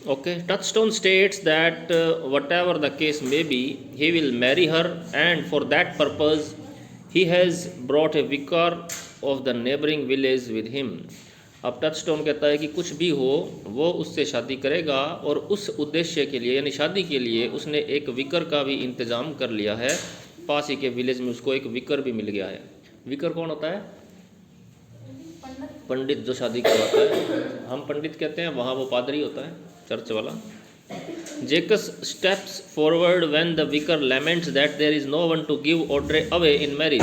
Okay, Touchstone states that whatever the case may be, he will marry her, and for that purpose, he has brought a vicar of the neighboring village with him. अब touchstone कहता है कि कुछ भी हो वो उससे शादी करेगा, और उस उद्देश्य के लिए यानी शादी के लिए उसने एक विकर का भी इंतज़ाम कर लिया है। पास ही के विलेज में उसको एक विकर भी मिल गया है। विकर कौन होता है? पंडित जो शादी करवाता है। हम पंडित कहते हैं, वहाँ वो पादरी होता है, चर्च वाला। Jaques steps forward when the vicar laments that there is no one to give Audrey away in marriage.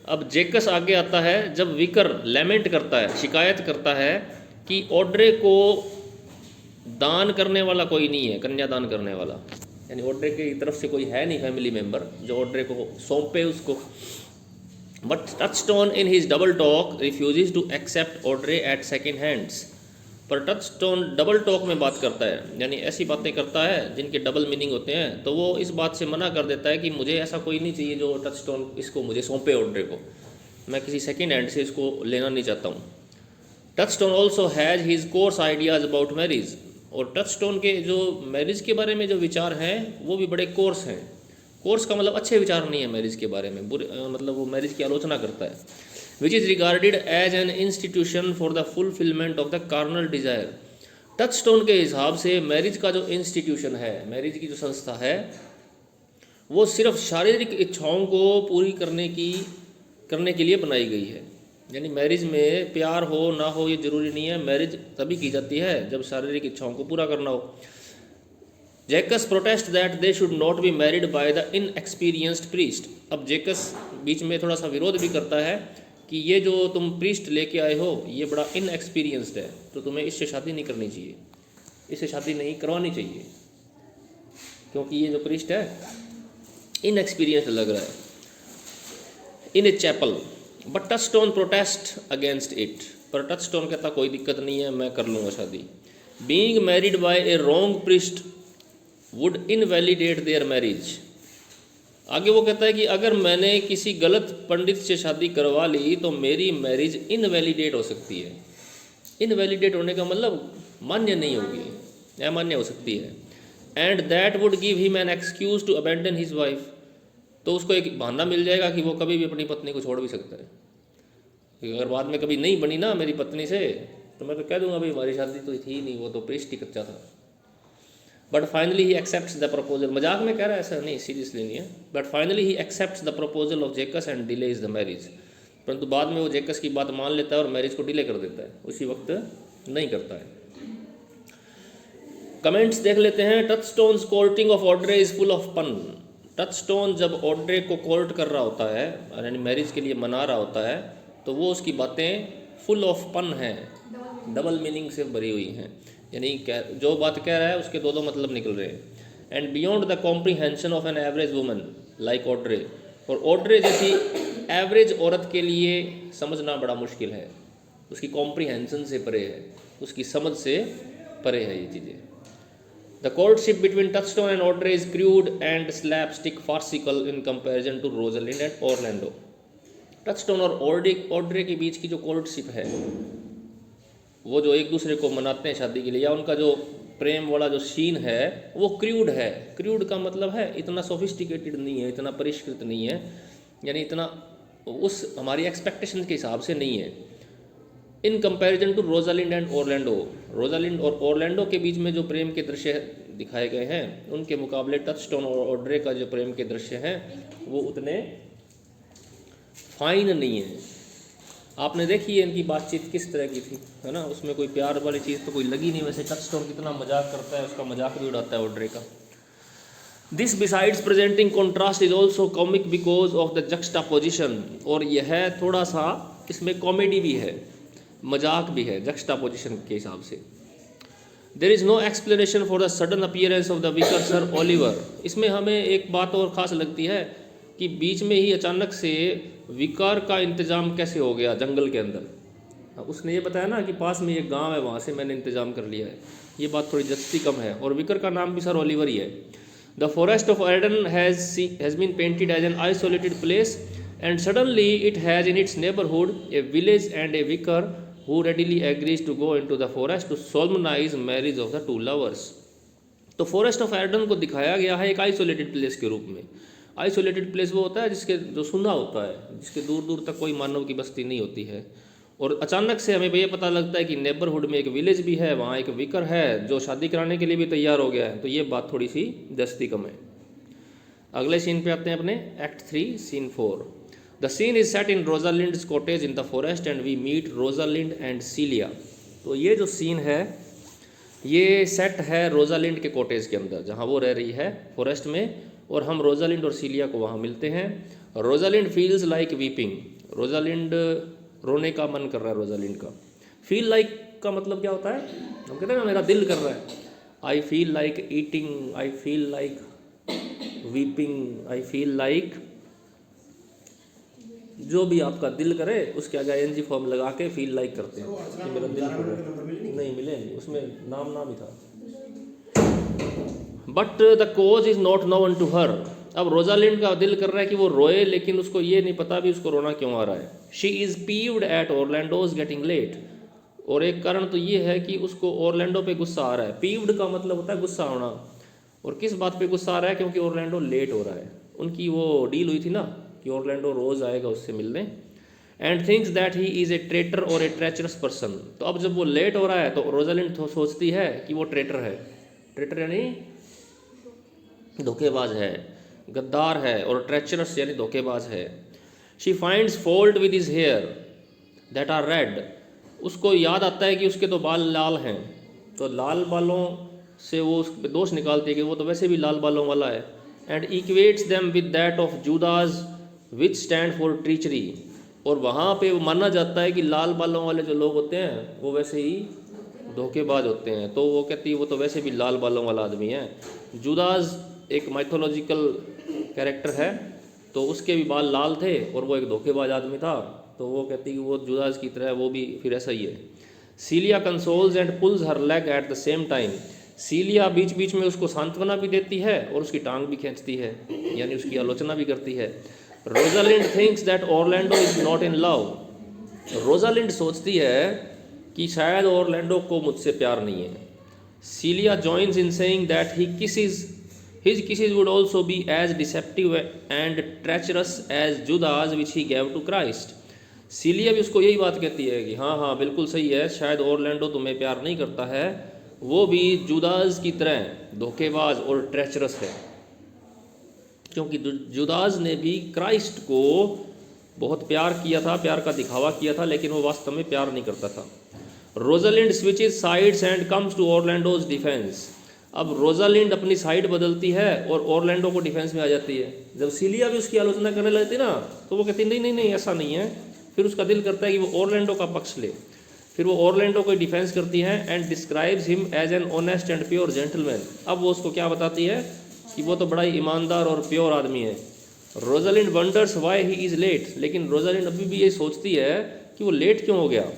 अब जेकस आगे आता है जब विकर लैमेंट करता है, शिकायत करता है कि ऑड्रे को दान करने वाला कोई नहीं है, कन्यादान करने वाला, यानी ऑड्रे की तरफ से कोई है नहीं फैमिली मेम्बर जो ऑड्रे को सौंपे उसको। But Touchstone in his double talk refuses to accept Audrey at second hands. पर टचस्टोन डबल टॉक में बात करता है, यानी ऐसी बातें करता है जिनके डबल मीनिंग होते हैं, तो वो इस बात से मना कर देता है कि मुझे ऐसा कोई नहीं चाहिए जो टचस्टोन इसको मुझे सौंपे ऑड्रे को, मैं किसी सेकेंड हैंड से इसको लेना नहीं चाहता हूँ। Touchstone also has his course ideas about marriage. और टचस्टोन के जो मैरिज के बारे में जो विचार हैं वो भी बड़े कोर्स हैं। कोर्स का मतलब अच्छे विचार नहीं है मैरिज के बारे में, बुरे मतलब वो मैरिज की आलोचना करता है। Which is regarded as an institution for the fulfilment of the carnal desire. Touchstone के हिसाब से मैरिज का जो इंस्टीट्यूशन है, मैरिज की जो संस्था है, वो सिर्फ शारीरिक इच्छाओं को पूरी करने के लिए बनाई गई है। यानी मैरिज में प्यार हो ना हो ये ज़रूरी नहीं है, मैरिज तभी की जाती है जब शारीरिक इच्छाओं को पूरा करना हो। जेकस protest that they should not be married by the inexperienced priest. अब जेकस बीच में थोड़ा सा विरोध भी करता है कि ये जो तुम प्रीस्ट लेके आए हो ये बड़ा इनएक्सपीरियंस्ड है, तो तुम्हें इससे शादी नहीं करनी चाहिए, इससे शादी नहीं करवानी चाहिए, क्योंकि ये जो प्रीस्ट है इनएक्सपीरियंस्ड लग रहा है in a chapel. But Touchstone protest against it. पर टचस्टोन कहता कोई दिक्कत नहीं है, मैं कर लूँगा शादी। Being married by a wrong priest would invalidate their marriage. आगे वो कहता है कि अगर मैंने किसी गलत पंडित से शादी करवा ली तो मेरी मैरिज इनवैलिडेट हो सकती है। इनवैलिडेट होने का मतलब मान्य नहीं होगी, अमान्य हो सकती है। And that would give him an excuse to abandon his wife. तो उसको एक बहाना मिल जाएगा कि वो कभी भी अपनी पत्नी को छोड़ भी सकता है। क्योंकि अगर बाद में कभी नहीं बनी ना मेरी पत्नी से, तो मैं तो कह दूंगा भाई हमारी शादी तो थी नहीं, वो तो प्रीस्ट ही कच्चा था। But finally he accepts the proposal. मजाक में कह रहा है, ऐसा नहीं, सीरियसली नहीं है। But finally he accepts the proposal of जेकस and delays the marriage. परंतु बाद में वो जेकस की बात मान लेता है और मैरिज को डिले कर देता है, उसी वक्त नहीं करता है। कमेंट्स देख लेते हैं। Touchstone's courting of Audrey is full of pun. Touchstone जब ऑड्रे को कोर्ट कर रहा होता है, यानी मैरिज के लिए मना रहा होता है, तो वो उसकी बातें फुल ऑफ पन हैं, डबल मीनिंग से भरी हुई हैं। यानी जो बात कह रहा है उसके दो मतलब निकल रहे हैं। And beyond the comprehension of an average woman like Audrey. और ऑड्रे जैसी एवरेज औरत के लिए समझना बड़ा मुश्किल है, उसकी कॉम्प्रीहेंशन से परे है, उसकी समझ से परे है ये चीज़ें। The courtship between Touchstone and Audrey is crude and slapstick farcical in comparison to Rosalind and Orlando. Touchstone और ऑड्रे के बीच की जो कोर्टशिप है, वो जो एक दूसरे को मनाते हैं शादी के लिए, या उनका जो प्रेम वाला जो सीन है वो क्रूड है। क्रूड का मतलब है इतना सोफिस्टिकेटेड नहीं है, इतना परिष्कृत नहीं है, यानी इतना उस हमारी एक्सपेक्टेशन के हिसाब से नहीं है। In comparison to Rosalind and Orlando. Rosalind और ऑरलैंडो के बीच में जो प्रेम के दृश्य दिखाए गए हैं उनके मुकाबले टचस्टोन और ऑड्रे का जो प्रेम के दृश्य हैं वो उतने फाइन नहीं है। आपने देखी है इनकी बातचीत किस तरह की थी, है ना, उसमें कोई प्यार वाली चीज़ तो कोई लगी नहीं। वैसे टचस्टोन कितना मजाक करता है, उसका मजाक भी उड़ाता है ऑड्रे का। This besides presenting contrast is also comic because of the juxtaposition. और यह थोड़ा सा इसमें कॉमेडी भी है, मजाक भी है जक्सटापोजिशन के हिसाब से। There is no explanation for the sudden appearance of the vicar sir Oliver. इसमें हमें एक बात और ख़ास लगती है कि बीच में ही अचानक से विकार का इंतज़ाम कैसे हो गया जंगल के अंदर। उसने ये बताया ना कि पास में एक गांव है, वहाँ से मैंने इंतज़ाम कर लिया है, ये बात थोड़ी जस्ती कम है। और विकर का नाम भी सर ओलिवर ही है। The forest of Arden has been painted as an isolated place and suddenly it has in its neighbourhood a village and a vicar who readily agrees to go into the forest to solemnize marriage of the two lovers. तो forest of Aiden को दिखाया गया है एक isolated place के रूप में। Isolated place वो होता है जिसके जो सुना होता है, जिसके दूर दूर तक कोई मानव की बस्ती नहीं होती है, और अचानक से हमें ये पता लगता है कि नेबरहुड में एक विलेज भी है, वहाँ एक विकर है जो शादी कराने के लिए भी तैयार हो गया है। तो ये बात थोड़ी सी दस्ती कम है। अगले सीन पे आते हैं अपने act 3 scene 4। The scene is set in Rosalind's cottage in the forest and we meet Rosalind and Celia. तो ये जो सीन है ये सेट है रोजालिंड के कॉटेज के अंदर जहाँ वो रह रही है फॉरेस्ट में, और हम रोजालिंड और सीलिया को वहाँ मिलते हैं। Rosalind feels like weeping, Rosalind रोने का मन कर रहा है रोजालिंड का। फील लाइक का मतलब क्या होता है? हम कहते हैं ना मेरा दिल कर रहा है। I feel like eating, I feel like weeping, I feel like, जो भी आपका दिल करे उसके आगे ING फॉर्म लगा के फील लाइक करते हैं कि मेरा दिल कर रहा है। नहीं मिले, उसमें नाम ही था। But the cause is not known to her. अब रोजालिंड का दिल कर रहा है कि वो रोए, लेकिन उसको ये नहीं पता भी उसको रोना क्यों आ रहा है। She is peeved at Orlando's getting late. और एक कारण तो ये है कि उसको ओरलैंडो पे गुस्सा आ रहा है। पीव्ड का मतलब होता है गुस्सा आना। और किस बात पे गुस्सा आ रहा है? क्योंकि ओरलैंडो लेट हो रहा है। उनकी वो डील हुई थी ना कि ओरलैंडो रोज़ आएगा उससे मिलने। And thinks that he is a traitor और ए ट्रेचरस पर्सन। तो अब जब वो लेट हो रहा है तो रोजालिंड तो सोचती है कि वो ट्रेटर है। ट्रेटर यानी धोखेबाज है, गद्दार है, और ट्रेचरस यानी धोखेबाज है। She finds fault with his hair that are red. उसको याद आता है कि उसके तो बाल लाल हैं, तो लाल बालों से वो उस पे दोष निकालती है कि वो तो वैसे भी लाल बालों वाला है। And equates them with that of Judas which stand for treachery. और वहाँ पे वो माना जाता है कि लाल बालों वाले जो लोग होते हैं वो वैसे ही धोखेबाज होते हैं। तो वो कहती है वो तो वैसे भी लाल बालों वाला आदमी है। जूदास एक माइथोलॉजिकल कैरेक्टर है, तो उसके भी बाल लाल थे और वो एक धोखेबाज आदमी था। तो वो कहती है कि वो जुदास की तरह वो भी फिर ऐसा ही है। Celia consoles and pulls her leg at the same time. Celia बीच बीच में उसको सांत्वना भी देती है और उसकी टांग भी खींचती है, यानी उसकी आलोचना भी करती है। Rosalind thinks that Orlando is not in love. Rosalind सोचती है कि शायद ओरलैंडो को मुझसे प्यार नहीं है। Celia joins in saying that his kisses would also be as deceptive and treacherous as Judas which he gave to Christ. सीलिया भी उसको यही बात कहती है कि हाँ हाँ बिल्कुल सही है, शायद ओरलैंडो तुम्हें प्यार नहीं करता है, वो भी जुदास की तरह धोखेबाज और ट्रेचरस है। क्योंकि जुदास ने भी क्राइस्ट को बहुत प्यार किया था, प्यार का दिखावा किया था, लेकिन वो वास्तव में प्यार नहीं करता था। Rosalind switches sides and comes to Orlando's defence. अब रोजालिंड अपनी साइड बदलती है और ओरलैंडो को डिफेंस में आ जाती है। जब सीलिया भी उसकी आलोचना करने लगती ना तो वो कहती नहीं नहीं नहीं ऐसा नहीं है। फिर उसका दिल करता है कि वो ओरलैंडो का पक्ष ले। फिर वो ओरलैंडो को डिफेंस करती है and describes him as an honest and pure gentleman. अब वो उसको क्या बताती है कि वो तो बड़ा ही ईमानदार और प्योर आदमी है। Rosalind wonders why he is late. लेकिन रोजालिंड अभी भी ये सोचती है कि वो लेट क्यों हो गया।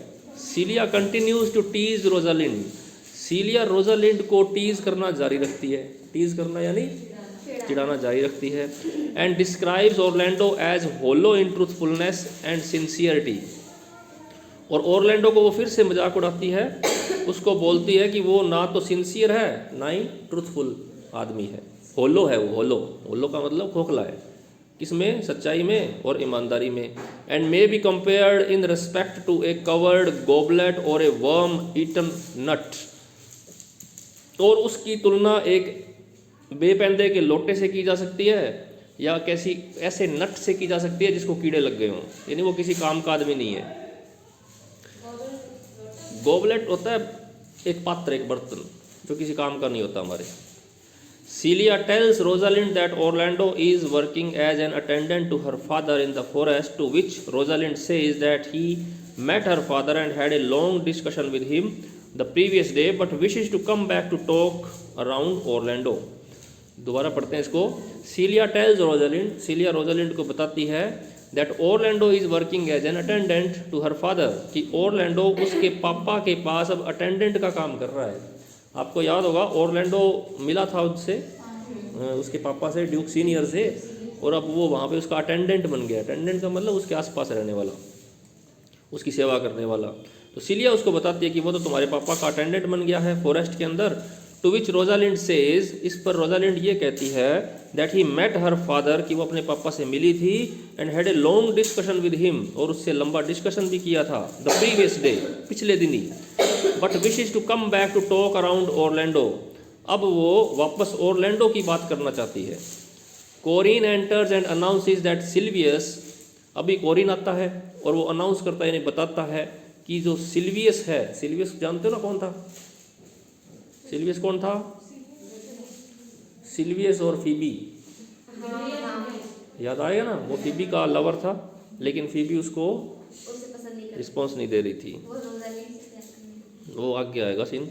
Celia continues to tease Rosalind. Celia Rosalind को टीज करना जारी रखती है। टीज करना यानी चिढ़ाना जारी रखती है। And describes Orlando as hollow in truthfulness and sincerity. और ओरलैंडो को वो फिर से मजाक उड़ाती है, उसको बोलती है कि वो ना तो सिंसियर है ना ही ट्रूथफुल आदमी है। होलो है वो, होलो। होलो का मतलब खोखला है। किसमें? सच्चाई में और ईमानदारी में। And may be compared in respect to a covered goblet और ए वर्म ईटन नट। और उसकी तुलना एक बेपैंदे के लोटे से की जा सकती है या कैसी ऐसे नट से की जा सकती है जिसको कीड़े लग गए हों, यानी वो किसी काम का आदमी नहीं है। गोबलेट होता है एक पात्र, एक बर्तन जो किसी काम का नहीं होता हमारे। Celia tells Rosalind that Orlando is working as an attendant to her father in the forest, to which Rosalind says that he met her father and had a long discussion with him the previous day but wishes to come back to talk around Orlando। दोबारा पढ़ते हैं इसको। Celia tells Rosalind, Celia Rosalind को बताती है that Orlando is working as an attendant to her father, कि ओरलैंडो उसके पापा के पास अब अटेंडेंट का काम कर रहा है। आपको याद होगा ओरलैंडो मिला था उससे, उसके पापा से, ड्यूक सीनियर से, और अब वो वहाँ पे उसका अटेंडेंट बन गया। अटेंडेंट का मतलब उसके आसपास रहने वाला। उसकी सेवा करने वाला। तो सिलिया उसको बताती है कि वो तो तुम्हारे पापा का अटेंडेंट बन गया है फॉरेस्ट के अंदर। टू विच रोजालिंड सेज, इस पर रोजालिंड ये कहती है that he met her father, कि वो अपने पापा से मिली थी, and had a long discussion with him, और उससे लंबा डिस्कशन भी किया था द प्रीवियस डे, पिछले दिन ही। But wishes to come back to talk around Orlando, अब वो वापस ओरलैंडो की बात करना चाहती है। Corin enters and announces that Silvius, अभी कोरिन आता है और वो अनाउंस करता है, यानी बताता है कि जो सिल्वियस है, सिल्वियस जानते हो ना कौन था? सिल्वियस कौन था? सिल्वियस और फीबी, याद आएगा ना? वो फीबी का लवर था, लेकिन फीबी उसको रिस्पॉन्स नहीं दे रही थी, वो आगे आएगा सीन।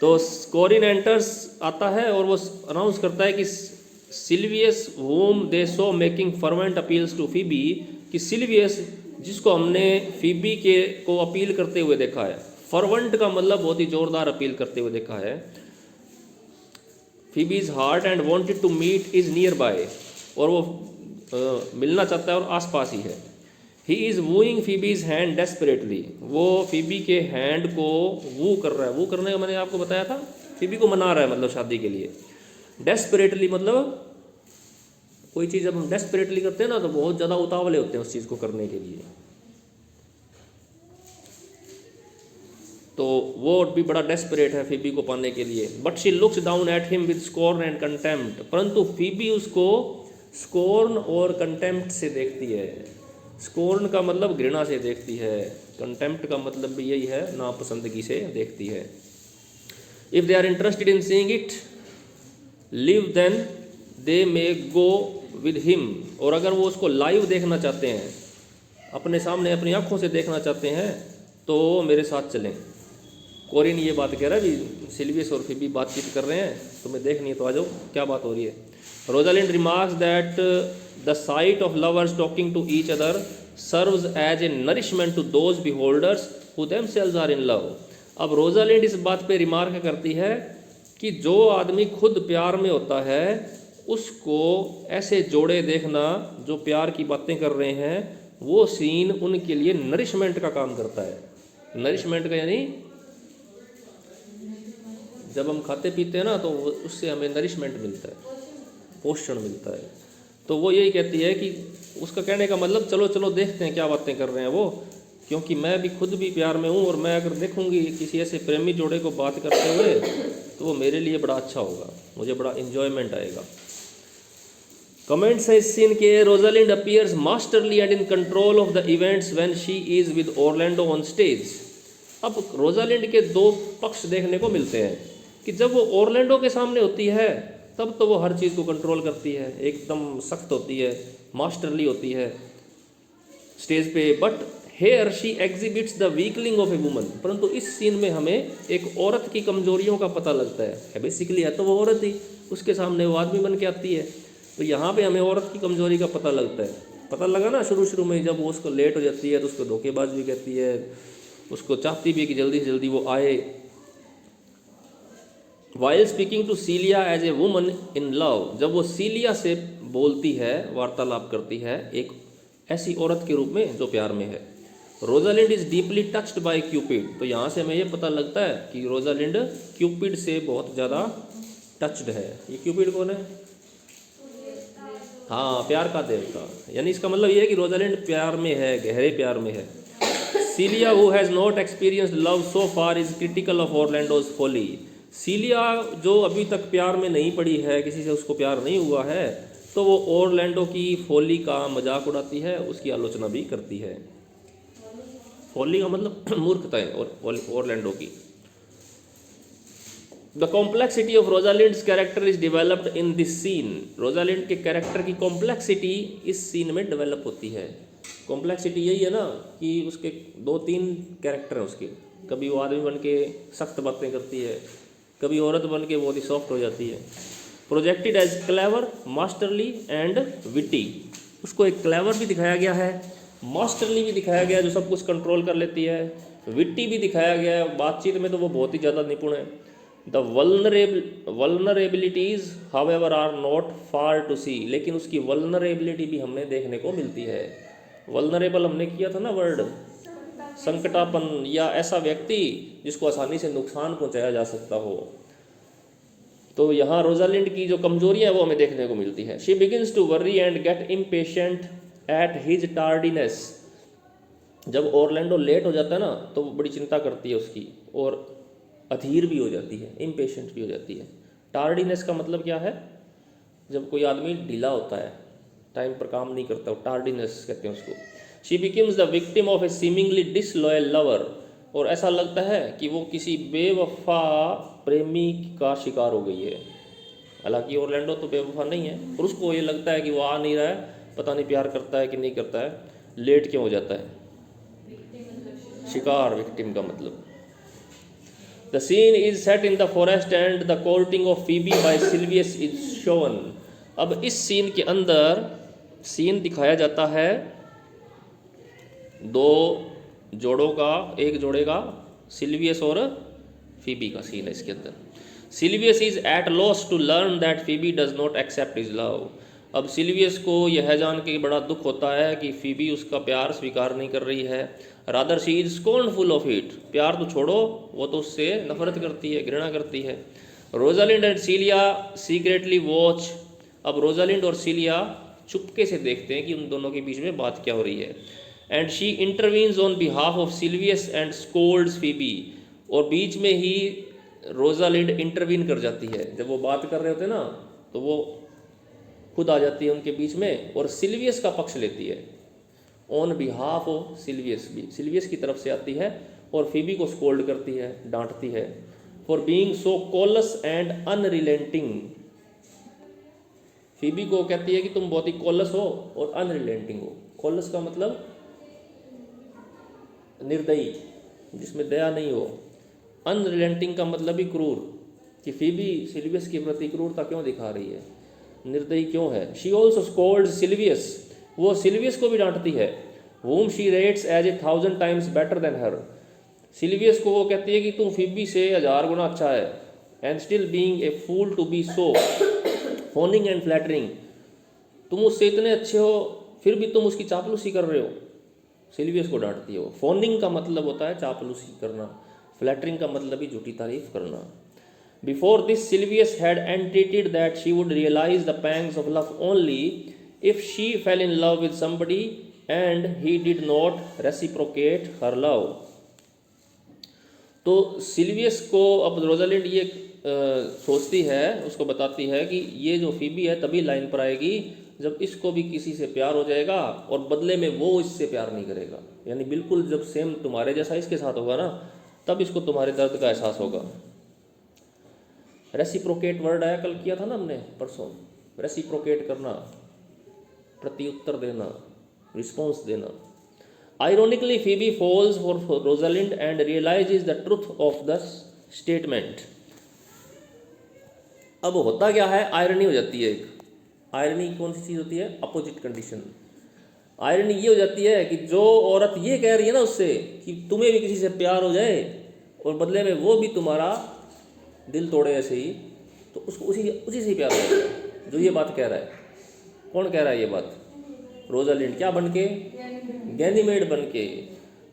तो कोरिन एंटर्स आता है और वो अनाउंस करता है कि Silvius whom they saw making fervent appeals to Phoebe, कि सिल्वियस जिसको हमने फीबी के को अपील करते हुए देखा है, फर्वेंट का मतलब बहुत ही जोरदार अपील करते हुए देखा है। Phoebe's heart and wanted to meet is nearby, और वो मिलना चाहता है और आसपास ही है। He is wooing Phoebe's hand desperately, वो फीबी के हैंड को वू कर रहा है। वू करने का मैंने आपको बताया था, फीबी को मना रहा है मतलब शादी के लिए। डेस्परेटली मतलब कोई चीज़ जब हम डेस्परेटली करते हैं ना तो बहुत ज़्यादा उतावले होते हैं उस चीज़ को करने के लिए। तो वो भी बड़ा डेस्परेट है फीबी को पाने के लिए। But she looks down at him with scorn and contempt, परंतु फीबी उसको स्कॉर्न और कंटेम्प्ट से देखती है। स्कॉर्न का मतलब घृणा से देखती है, कंटेम्प्ट का मतलब भी यही है, नापसंदगी से देखती है। If they are interested in seeing it live then they may go with him, और अगर वो उसको लाइव देखना चाहते हैं, अपने सामने अपनी आंखों से देखना चाहते हैं, तो मेरे साथ चलें। कोरिन ये बात कह रहा है भी सिल्वियस और फीबी बातचीत कर रहे हैं, तुम्हें देखनी है तो आ जाओ, क्या बात हो रही है। Rosalind remarks that the sight of lovers talking to each other serves as a nourishment to those beholders who themselves are in love. अब रोजालिंड इस बात पे रिमार्क करती है कि जो आदमी खुद प्यार में होता है उसको ऐसे जोड़े देखना जो प्यार की बातें कर रहे हैं, वो सीन उनके लिए नरिशमेंट का काम करता है। नरिशमेंट का यानी जब हम खाते पीते हैं ना तो उससे हमें नरिशमेंट मिलता है, पोषण मिलता है। तो वो यही कहती है कि उसका कहने का मतलब चलो चलो देखते हैं क्या बातें कर रहे हैं वो, क्योंकि मैं भी खुद भी प्यार में हूँ और मैं अगर देखूंगी किसी ऐसे प्रेमी जोड़े को बात करते हुए तो वो मेरे लिए बड़ा अच्छा होगा, मुझे बड़ा इन्जॉयमेंट आएगा। कमेंट्स है इस सीन के, Rosalind appears masterly and in control of the events when she is with Orlando on stage. अब रोजालिंड के दो पक्ष देखने को मिलते हैं कि जब वो ओरलैंडो के सामने होती है तब तो वो हर चीज़ को कंट्रोल करती है, एकदम सख्त होती है, मास्टरली होती है स्टेज पे। But here she exhibits the weakling of a woman, परंतु इस सीन में हमें एक औरत की कमजोरियों का पता लगता है। बेसिकली है तो वो औरत ही, उसके सामने वो आदमी बन के आती है, तो यहाँ पे हमें औरत की कमजोरी का पता लगता है। पता लगा ना शुरू में जब वो उसको लेट हो जाती है तो उसको धोखेबाज भी कहती है, उसको चाहती भी है कि जल्दी से जल्दी वो आए। While speaking to Celia as a woman in love, जब वो सीलिया से बोलती है, वार्तालाप करती है एक ऐसी औरत के रूप में जो प्यार में है। Rosalind is deeply touched bye Cupid, तो यहाँ से हमें ये पता लगता है कि रोजालिंड क्यूपिड से बहुत ज़्यादा टच्ड है। ये क्यूपिड कौन है? हाँ, प्यार का देवता, यानी इसका मतलब ये है कि रोजालिंड प्यार में है, गहरे प्यार में है। Celia who has not experienced love so far is critical of Orlando's folly. Celia जो अभी तक प्यार में नहीं पड़ी है, किसी से उसको प्यार नहीं हुआ है, तो वो ओरलैंडो की फॉली का मजाक उड़ाती है, उसकी आलोचना भी करती है। फॉली का मतलब मूर्खताएं, और ओरलैंडो की। The complexity of Rosalind's character is developed in this scene, Rosalind के कैरेक्टर की कॉम्प्लेक्सिटी इस सीन में डेवलप होती है। कॉम्प्लेक्सिटी यही है ना कि उसके 2-3 कैरेक्टर हैं उसके, कभी वो आदमी बन के सख्त बातें करती है, कभी औरत बन के बहुत ही सॉफ्ट हो जाती है। Projected as clever, masterly and witty, उसको एक क्लेवर भी दिखाया गया है, मास्टरली भी दिखाया गया है जो सब कुछ कंट्रोल कर लेती है, विटी भी दिखाया गया है, बातचीत में तो वो बहुत ही ज़्यादा निपुण है। The vulnerabilities however are not far to see, लेकिन उसकी वल्नरेबिलिटी भी हमें देखने को मिलती है। वल्नरेबल हमने किया था ना वर्ड, संकटापन या ऐसा व्यक्ति जिसको आसानी से नुकसान पहुंचाया जा सकता हो। तो यहाँ रोजालिंड की जो कमजोरियाँ है वो हमें देखने को मिलती है। She begins to worry and get impatient at his tardiness. जब ऑरलैंडो लेट हो जाता है ना तो वो बड़ी चिंता करती है उसकी, और अधीर भी हो जाती है, इम्पेशेंट भी हो जाती है। टार्डीनेस का मतलब क्या है? जब कोई आदमी ढीला होता है, टाइम पर काम नहीं करता, वो टार्डीनेस कहते हैं उसको। She becomes the victim of A seemingly disloyal lover. और ऐसा लगता है कि वो किसी बेवफा प्रेमी का शिकार हो गई है। हालांकि ऑरलैंडो तो बेवफा नहीं है, और उसको ये लगता है कि वो आ नहीं रहा है, पता नहीं प्यार करता है कि नहीं करता है, लेट क्यों हो जाता है। शिकार, विक्टिम का मतलब। The scene is set in the forest and the courting of Phoebe by Silvius is shown. अब इस सीन के अंदर सीन दिखाया जाता है दो जोड़ों का, एक जोड़े का, सिल्वियस और फीबी का सीन है इसके अंदर। Silvius is at loss to learn that Phoebe does not accept his love. अब सिल्वियस को यह जान के बड़ा दुख होता है कि फीबी उसका प्यार स्वीकार नहीं कर रही है। Rather she is scornful of it. प्यार तो छोड़ो, वो तो उससे नफरत करती है, घृणा करती है। Rosalind and Celia secretly watch. अब रोजालिंड और सीलिया चुपके से देखते हैं कि उन दोनों के बीच में बात क्या हो रही है। And she intervenes on behalf of Silvius and Scholz Phoebe. और बीच में ही रोजालिंड इंटरवीन कर जाती है। जब वो बात कर रहे होते हैं ना तो वो खुद आ जाती है उनके बीच में और सिल्वियस का पक्ष लेती है। ऑन बिहाफ ऑफ सिल्वियस, भी सिल्वियस की तरफ से आती है और फीबी को स्कोल्ड करती है, डांटती है। For being so callous and unrelenting. Phoebe को कहती है कि तुम बहुत ही कॉलस हो और अनरिलेंटिंग हो। कॉलस का मतलब निर्दयी, जिसमें दया नहीं हो। अनरिलेंटिंग का मतलब ही क्रूर, कि फीबी सिल्वियस के प्रति क्रूरता क्यों दिखा रही है, निर्दयी क्यों है। She also scold Silvius. वो सिल्वियस को भी डांटती है। whom she rates as 1,000 times better than her। Silvius को वो कहती है कि तुम फीबी से 1000 गुना अच्छा है। And still being a fool to be so fawning and flattering. तुम उससे इतने अच्छे हो फिर भी तुम उसकी चापलूसी कर रहे हो। सिल्वियस को डांटती है वो। फोनिंग का मतलब होता है चापलूसी करना, फ्लैटरिंग का मतलब ही झूठी तारीफ करना। Before this Silvius had entreated that she would realize the pangs of love only if she fell in love with somebody and he did not reciprocate her love. तो सिल्वियस को अब रोजालिंड ये सोचती है, उसको बताती है कि ये जो फीबी है तभी लाइन पर आएगी जब इसको भी किसी से प्यार हो जाएगा और बदले में वो इससे प्यार नहीं करेगा। यानी बिल्कुल जब सेम तुम्हारे जैसा इसके साथ होगा ना, तब इसको तुम्हारे दर्द का एहसास होगा। रेसिप्रोकेट वर्ड आया, कल किया था ना हमने परसों। रेसिप्रोकेट करना, प्रत्युत्तर देना, रिस्पॉन्स देना। Ironically Phoebe falls for Rosalind and realises the truth of the statement. अब होता क्या है, आयरनी हो जाती है। एक आयरनी कौन सी चीज़ होती है? Opposite condition. आयरनी ये हो जाती है कि जो औरत ये कह रही है ना उससे कि तुम्हें भी किसी से प्यार हो जाए और बदले में वो भी तुम्हारा दिल तोड़े ऐसे ही, तो उसको उसी से ही प्यार हो जाता है जो ये बात कह रहा है। कौन कह रहा है ये बात? रोजालिंड। क्या बन के? गैनीमेड बन के।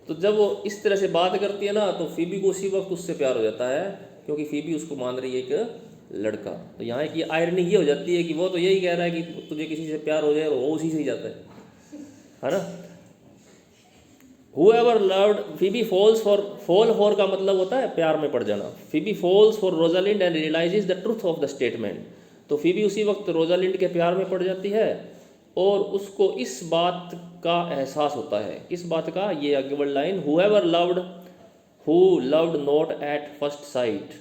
तो जब वो इस तरह से बात करती है ना तो फीबी को उसी वक्त उससे प्यार हो जाता है, क्योंकि फीबी उसको मान रही है एक लड़का। तो यहाँ की आयरनी ये हो जाती है कि वो तो यही कह रहा है कि तुझे किसी से प्यार हो जाए और वो उसी से ही जाता है ना। Whoever loved Phoebe falls for, fall for का मतलब होता है प्यार में पड़ जाना। Phoebe falls for Rosalind and realizes the truth of the statement। तो Phoebe उसी वक्त रोजालिंड के प्यार में पड़ जाती है और उसको इस बात का एहसास होता है। किस बात का? ये आगे word line, Whoever loved, who loved not at first sight।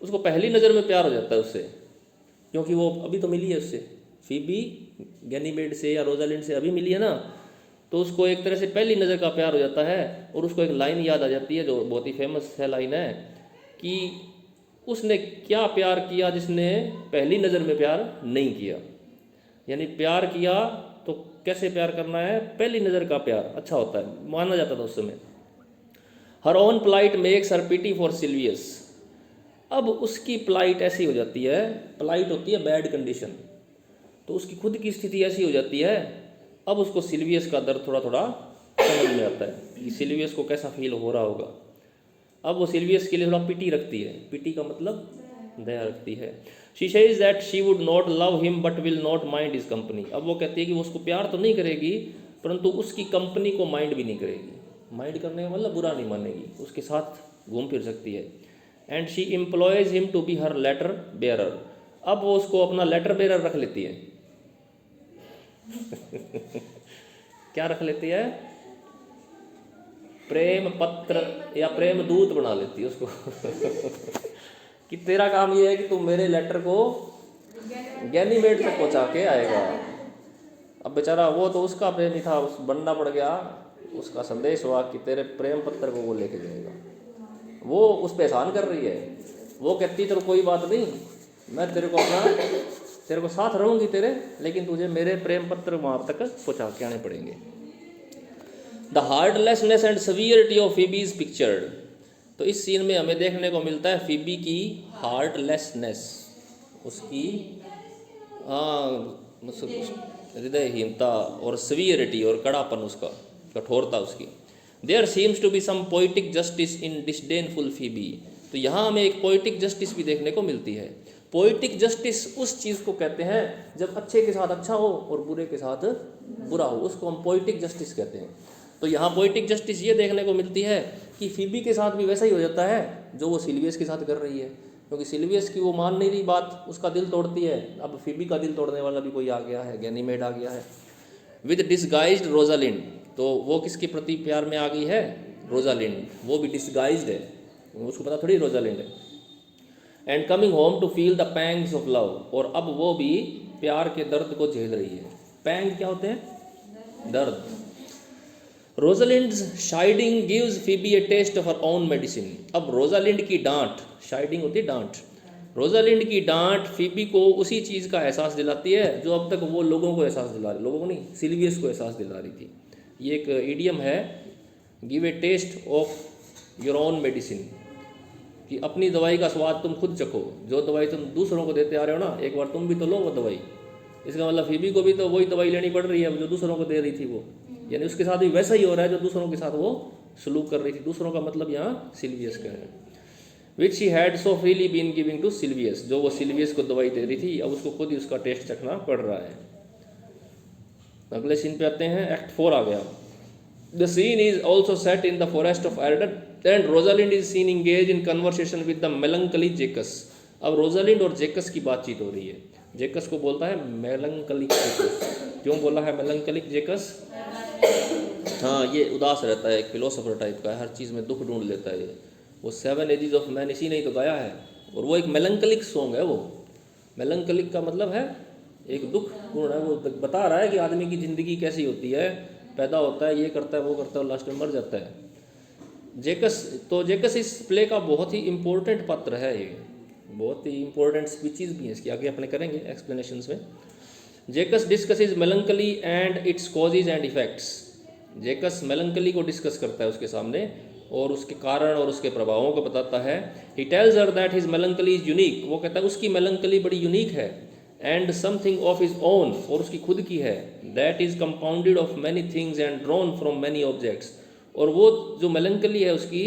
उसको पहली नज़र में प्यार हो जाता है उससे, क्योंकि वो अभी तो मिली है उससे। फीबी गैनीमेड से या रोजालिंड से अभी मिली है ना, तो उसको एक तरह से पहली नज़र का प्यार हो जाता है। और उसको एक लाइन याद आ जाती है जो बहुत ही फेमस है लाइन है कि उसने क्या प्यार किया जिसने पहली नज़र में प्यार नहीं किया। यानी प्यार किया तो कैसे प्यार करना है? पहली नज़र का प्यार अच्छा होता है, माना जाता था उस समय। Her own plight makes her pity for Silvius. अब उसकी प्लाइट ऐसी हो जाती है, प्लाइट होती है बैड कंडीशन, तो उसकी खुद की स्थिति ऐसी हो जाती है, अब उसको सिल्वियस का दर्द थोड़ा थोड़ा समझ में आता है कि सिल्वियस को कैसा फील हो रहा होगा। अब वो सिल्वियस के लिए थोड़ा पिटी रखती है, पिटी का मतलब दया रखती है। She says that she would not love him but will not mind his company. अब वो कहती है कि वो उसको प्यार तो नहीं करेगी परंतु उसकी कंपनी को माइंड भी नहीं करेगी। माइंड करने का मतलब बुरा नहीं मानेगी, उसके साथ घूम फिर सकती है। And she employs him to be her letter bearer. अब वो उसको अपना लेटर बेयरर रख लेती है। क्या रख लेती है? प्रेम पत्र या प्रेम दूत बना लेती है उसको। कि तेरा काम ये है कि तुम मेरे लेटर को गैनीमेड तक पहुंचा के आएगा। अब बेचारा वो तो उसका प्रेमी था, उस बनना पड़ गया, उसका संदेश हुआ कि तेरे प्रेम पत्र को वो लेके जाएगा। वो उस पे एहसान कर रही है, वो कहती चलो कोई बात नहीं, मैं तेरे को साथ रहूंगी तेरे, लेकिन तुझे मेरे प्रेम पत्र वहां तक पहुंचा के आने पड़ेंगे। The heartlessness and severity of Phoebe is pictured. तो इस सीन में हमें देखने को मिलता है फीबी की हार्टलेसनेस, उसकी हृदयहीनता, और सिवियरिटी और कड़ापन, उसका कठोरता उसकी। There seems to be some poetic justice in disdainful Phoebe. तो यहाँ हमें एक पोइटिक जस्टिस भी देखने को मिलती है। पोइटिक जस्टिस उस चीज़ को कहते हैं जब अच्छे के साथ अच्छा हो और बुरे के साथ बुरा हो, उसको हम पोइटिक जस्टिस कहते हैं। तो यहाँ पोइटिक जस्टिस ये देखने को मिलती है कि फीबी के साथ भी वैसा ही हो जाता है जो वो सिल्वियस के साथ कर रही है, क्योंकि सिल्वियस की वो मान नहीं रही बात, उसका दिल तोड़ती है। अब फीबी का दिल तोड़ने वाला भी कोई आ गया है, गैनीमेड आ गया है विद डिसगाइज्ड रोजालिंड। तो वो किसके प्रति प्यार में आ गई है? रोजालिंड। वो भी डिसगाइज्ड है, उसको पता थोड़ी रोजालिंड है। And coming home to feel the pangs of love. और अब वो भी प्यार के दर्द को झेल रही है। पैंग क्या होते हैं? दर्द। Rosalind's chiding gives Phoebe a taste of her own medicine. अब रोजालिंड की डांट, शाइडिंग होती है डांट, रोजालिंड की डांट फीबी को उसी चीज़ का एहसास दिलाती है जो अब तक वो लोगों को एहसास दिला रही, लोगों को नहीं, सिल्वियस को एहसास दिला रही थी। ये एक इडियम है, give a taste of your own medicine, कि अपनी दवाई का स्वाद तुम खुद चखो। जो दवाई तुम दूसरों को देते आ रहे हो ना, एक बार तुम भी तो लो वो दवाई। इसका मतलब फीबी को भी तो वही दवाई लेनी पड़ रही है जो दूसरों को दे रही थी वो, यानी उसके साथ भी वैसा ही हो रहा है जो दूसरों के साथ वो सलूक कर रही थी। दूसरों का मतलब यहाँ सिल्वियस का है। Which she had so freely been giving to Silvius. जो वो सिल्वियस को दवाई दे रही थी, अब उसको खुद ही उसका टेस्ट चखना पड़ रहा है। अगले सीन पे आते हैं, एक्ट 4 आ गया। The scene is also set in the forest of Arden and Rosalind is seen engage in conversation with the melancholy Jaques. अब रोजालिंड और जेकस की बातचीत हो रही है। जेकस को बोलता है मेलंकलिक जेकस। क्यों बोला है मेलंकलिक जेकस? हाँ, ये उदास रहता है, एक फिलोसोफर टाइप का है, हर चीज़ में दुख ढूंढ लेता है। वो 7 एजेस ऑफ मैन इसी ने ही तो गाया है, और वो एक मेलंकलिक सॉन्ग है। वो मेलंकलिक का मतलब है एक दुख पूर्ण है। वो बता रहा है कि आदमी की ज़िंदगी कैसी होती है, पैदा होता है, ये करता है, वो करता है, और लास्ट में मर जाता है। जेकस इस प्ले का बहुत ही इम्पोर्टेंट पात्र है। ये बहुत ही इम्पोर्टेंट स्पीचेस भी हैं इसकी, आगे अपने करेंगे एक्सप्लेनेशंस में। जेकस discusses melancholy and its causes and effects. जेकस melancholy को डिस्कस करता है उसके सामने और उसके कारण और उसके प्रभावों को बताता है। He tells her that his melancholy is unique. वो कहता है उसकी मेलंकली बड़ी यूनिक है। And something of his own, और उसकी खुद की है। That is compounded of many things and drawn from many objects. और वो जो मेलंकली है उसकी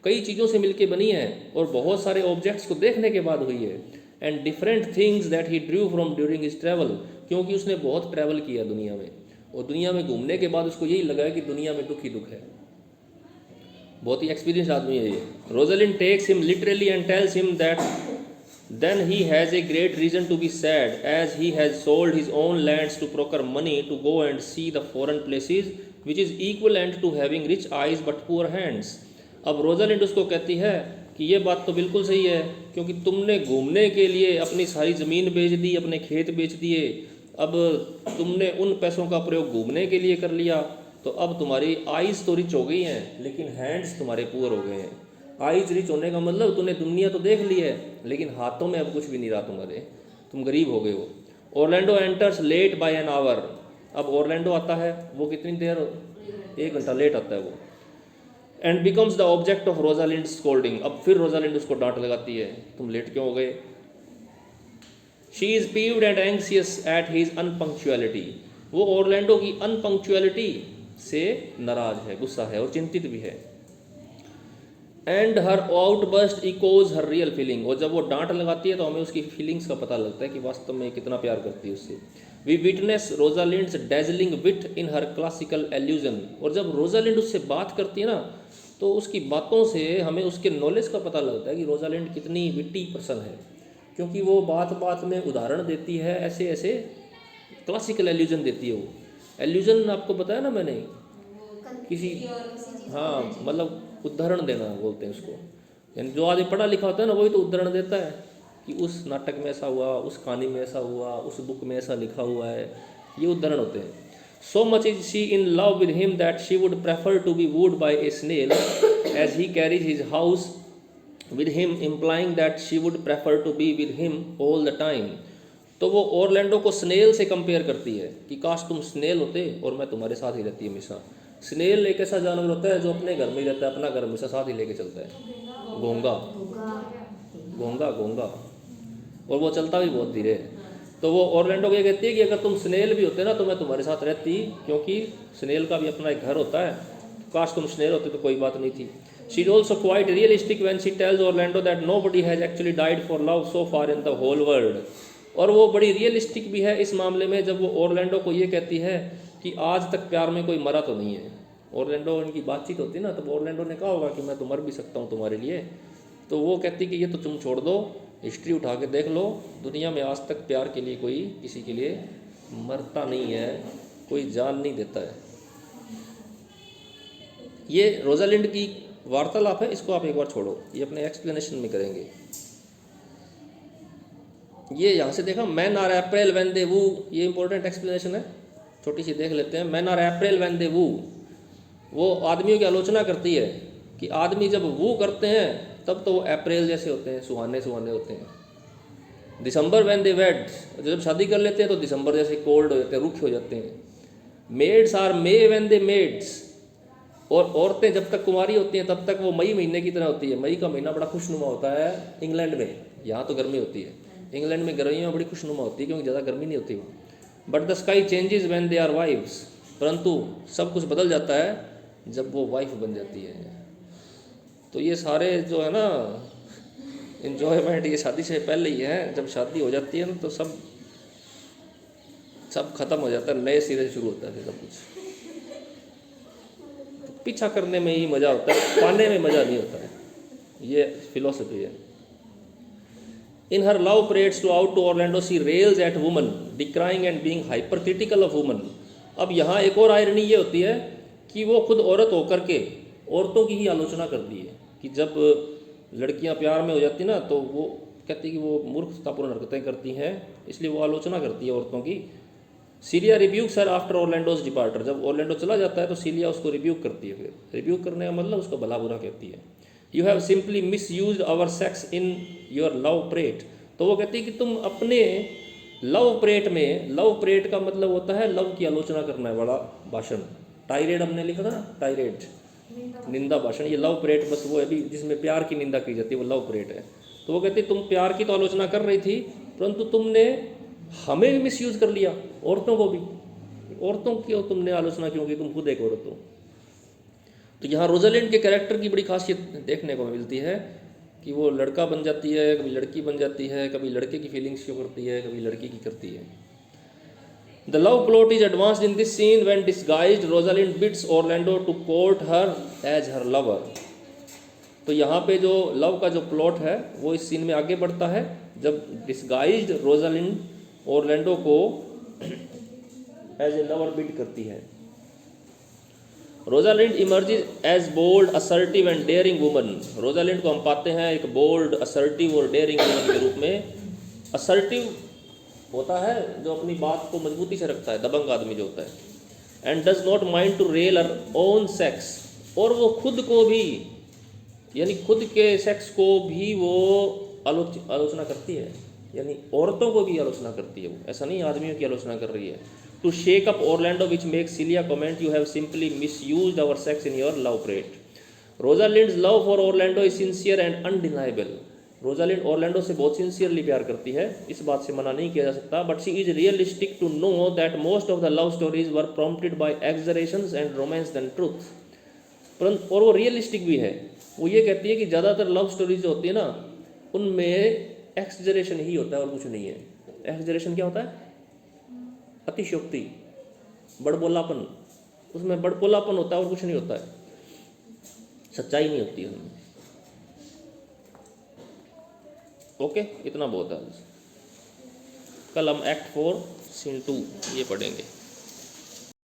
कई चीज़ों से मिलके बनी है और बहुत सारे ऑब्जेक्ट्स को देखने के बाद हुई है। And different things that he Drew from during his travel, क्योंकि उसने बहुत ट्रैवल किया दुनिया में, और दुनिया में घूमने के बाद उसको यही लगा है कि दुनिया में दुख ही दुख है। बहुत ही एक्सपीरियंस आदमी है ये। Rosalind takes him literally and tells him that then he has a great reason to be sad as he has sold his own lands to procure money to go and see the foreign places which is equivalent to having rich eyes but poor hands. अब Rosalind उसको कहती है कि ये बात तो बिल्कुल सही है, क्योंकि तुमने घूमने के लिए अपनी सारी ज़मीन बेच दी, अपने खेत बेच दिए, अब तुमने उन पैसों का प्रयोग घूमने के लिए कर लिया, तो अब तुम्हारी आइज़ तो रिच हो गई हैं लेकिन हैंड्स तुम्हारे पुअर हो गए हैं। आइज़ रिच होने का मतलब तूने दुनिया तो देख ली है लेकिन हाथों में अब कुछ भी नहीं रहा तुम्हारे, तुम गरीब हो गए हो। Orlando enters late by an hour. अब ऑरलैंडो आता है, वो कितनी देर, 1 घंटा लेट आता है वो। And becomes the object of Rosalind scolding. अब फिर रोजालिंड उसको डांट लगाती है, तुम लेट क्यों हो गए। She is peeved and anxious at his unpunctuality. वो ऑरलैंडो की अनपंक्चुअलिटी से नाराज है, गुस्सा है और चिंतित भी है। And her outburst echoes her real feeling, और जब वो डांट लगाती है तो हमें उसकी फीलिंग्स का पता लगता है कि वास्तव में कितना प्यार करती है उससे। We witness Rosalind's dazzling wit in her classical allusion, और जब रोजालिंड उससे बात करती है ना तो उसकी बातों से हमें उसके नॉलेज का पता लगता है कि रोजालिंड कितनी विट्टी पर्सन है, क्योंकि वो बात बात में उदाहरण देती है, ऐसे ऐसे क्लासिकल एल्यूजन देती है। वो एल्यूजन आपको बताया ना मैंने, किसी, हाँ मतलब उदाहरण देना बोलते हैं उसको, यानी जो आदमी पढ़ा लिखा होता है ना वही तो उदाहरण देता है कि उस नाटक में ऐसा हुआ, उस कहानी में ऐसा हुआ, उस बुक में ऐसा लिखा हुआ है, ये उदाहरण होते हैं। So much is she in love with him that she would prefer to be wooed by a snail as he carries his house with him, implying that she would prefer to be with him all the time. तो वो Orlando को snail से compare करती है कि काश तुम snail होते और मैं तुम्हारे साथ ही रहती हमेशा। स्नेल एक ऐसा जानवर होता है जो अपने घर में ही रहता है, अपना घर हमेशा साथ ही लेके चलता है, घोंगा घोंगा घोंगा, और वो चलता भी बहुत धीरे है। तो वो ऑरलैंडो को ये कहती है कि अगर तुम स्नेल भी होते ना तो मैं तुम्हारे साथ रहती, क्योंकि स्नेल का भी अपना एक घर होता है, काश तुम स्नेल होते तो कोई बात नहीं थी। She is also quite realistic when she tells Orlando that nobody has actually died for love so far in the whole world, और वो बड़ी रियलिस्टिक भी है इस मामले में जब वो ऑरलैंडो को ये कहती है कि आज तक प्यार में कोई मरा तो नहीं है। ऑरलैंडो, इनकी बातचीत होती है ना, तो ऑरलैंडो ने कहा होगा कि मैं तो मर भी सकता हूँ तुम्हारे लिए, तो वो कहती कि ये तो तुम छोड़ दो, हिस्ट्री उठा के देख लो, दुनिया में आज तक प्यार के लिए कोई किसी के लिए मरता नहीं है, कोई जान नहीं देता है। ये रोजालिंड की वार्तालाप है, इसको आप एक बार छोड़ो, ये अपने एक्सप्लेनेशन में करेंगे। ये यहाँ से देखा, men are April when they woo, ये इंपॉर्टेंट एक्सप्लेनेशन है, छोटी सी देख लेते हैं। Men are April when they woo, वो आदमियों की आलोचना करती है कि आदमी जब वू करते हैं तब तो वो अप्रैल जैसे होते हैं, सुहाने सुहाने होते हैं। दिसंबर व्हेन दे वेड, जब शादी कर लेते हैं तो दिसंबर जैसे कोल्ड हो जाते हैं, रुखे हो जाते हैं। Maids are may when they maids, और औरतें जब तक कुंवारी होती हैं तब तक वो मई महीने की तरह होती है। मई का महीना बड़ा खुशनुमा होता है इंग्लैंड में, यहाँ तो गर्मी होती है, इंग्लैंड में गर्मियों में बड़ी खुशनुमा होती है क्योंकि ज़्यादा गर्मी नहीं होती वहाँ। But the sky changes when they are wives, परंतु सब कुछ बदल जाता है जब वो वाइफ बन जाती है। तो ये सारे जो है ना इन्जॉयमेंट, ये शादी से पहले ही है, जब शादी हो जाती है ना तो सब खत्म हो जाता है, नए सिरे से शुरू होता है सब कुछ। तो पीछा करने में ही मज़ा होता है, पाने में मज़ा नहीं होता है, ये फिलॉसफी है। In her love parades to out to Orlando, she rails at women, decrying and being hypercritical of women. अब यहाँ एक और आयरनी ये होती है कि वो खुद औरत होकर के औरतों की ही आलोचना करती है कि जब लड़कियाँ प्यार में हो जाती ना तो वो कहती है कि वो मूर्खतापूर्ण हरकतें करती हैं, इसलिए वो आलोचना करती है औरतों की। सीलिया रिब्यूक्स हर आफ्टर ऑरलैंडोज डिपार्टर, जब ऑरलैंडो चला जाता है तो सीलिया उसको रिब्यूक करती है। फिर रिब्यूक करने का मतलब उसको भला बुरा कहती है। You have simply misuse our sex in your love prate, तो वो कहती है कि तुम अपने लव प्रेट में, लव प्रेट का मतलब होता है लव की आलोचना करने वाला भाषण। टाइरेड हमने लिखा था ना, टाइरेड निंदा भाषण, ये लव प्रेट बस वो है भी जिसमें प्यार की निंदा की जाती है, वो लव प्रेट है। तो वो कहती है तुम प्यार की तो आलोचना कर रही थी परंतु तुमने हमें भी मिस यूज कर लिया, औरतों को भी, औरतों की तुमने आलोचना क्यों की, तुम खुद एक औरत हो। तो यहाँ रोजालिंड के कैरेक्टर की बड़ी खासियत देखने को मिलती है कि वो लड़का बन जाती है, कभी लड़की बन जाती है, कभी लड़के की फीलिंग्स शो करती है, कभी लड़की की करती है। The love plot is advanced in this scene when disguised Rosalind bids Orlando to court her as her lover. तो यहाँ पे जो लव का जो प्लॉट है वो इस सीन में आगे बढ़ता है जब डिस्गाइज्ड रोजालिंड ऑरलैंडो को एज ए लवर बिड करती है। Rosalind emerges as bold, assertive and daring woman. Rosalind को हम पाते हैं एक बोल्ड, असर्टिव और डेयरिंग वुमन के रूप में। असर्टिव होता है जो अपनी बात को मजबूती से रखता है, दबंग आदमी जो होता है। And does not mind to rail her own sex, और वो खुद को भी यानी खुद के सेक्स को भी वो आलोचना करती है, यानी औरतों को भी आलोचना करती है। वो ऐसा नहीं आदमियों की आलोचना कर रही है। To shake up Orlando, which makes Celia comment, "You have simply misused our sex in your love parade." Rosalind's love for Orlando is sincere and undeniable. Rosalind Orlando से बहुत सिंसियरली प्यार करती है, इस बात से मना नहीं किया जा सकता, but she is realistic to know that most of the love stories were prompted by exaggerations and romance than truth. परंतु और वो रियलिस्टिक भी है, वो ये कहती है कि ज़्यादातर लव स्टोरीज जो होती है ना उनमें एक्सजरेशन ही होता है और कुछ नहीं है। एक्सजरेशन क्या होता है? अतिशयोक्ति, बड़बोलापन, उसमें बड़बोलापन होता है और कुछ नहीं होता है, सच्चाई नहीं होती है उनमें। ओके, इतना बहुत है। कल हम एक्ट 4 सीन 2 ये पढ़ेंगे।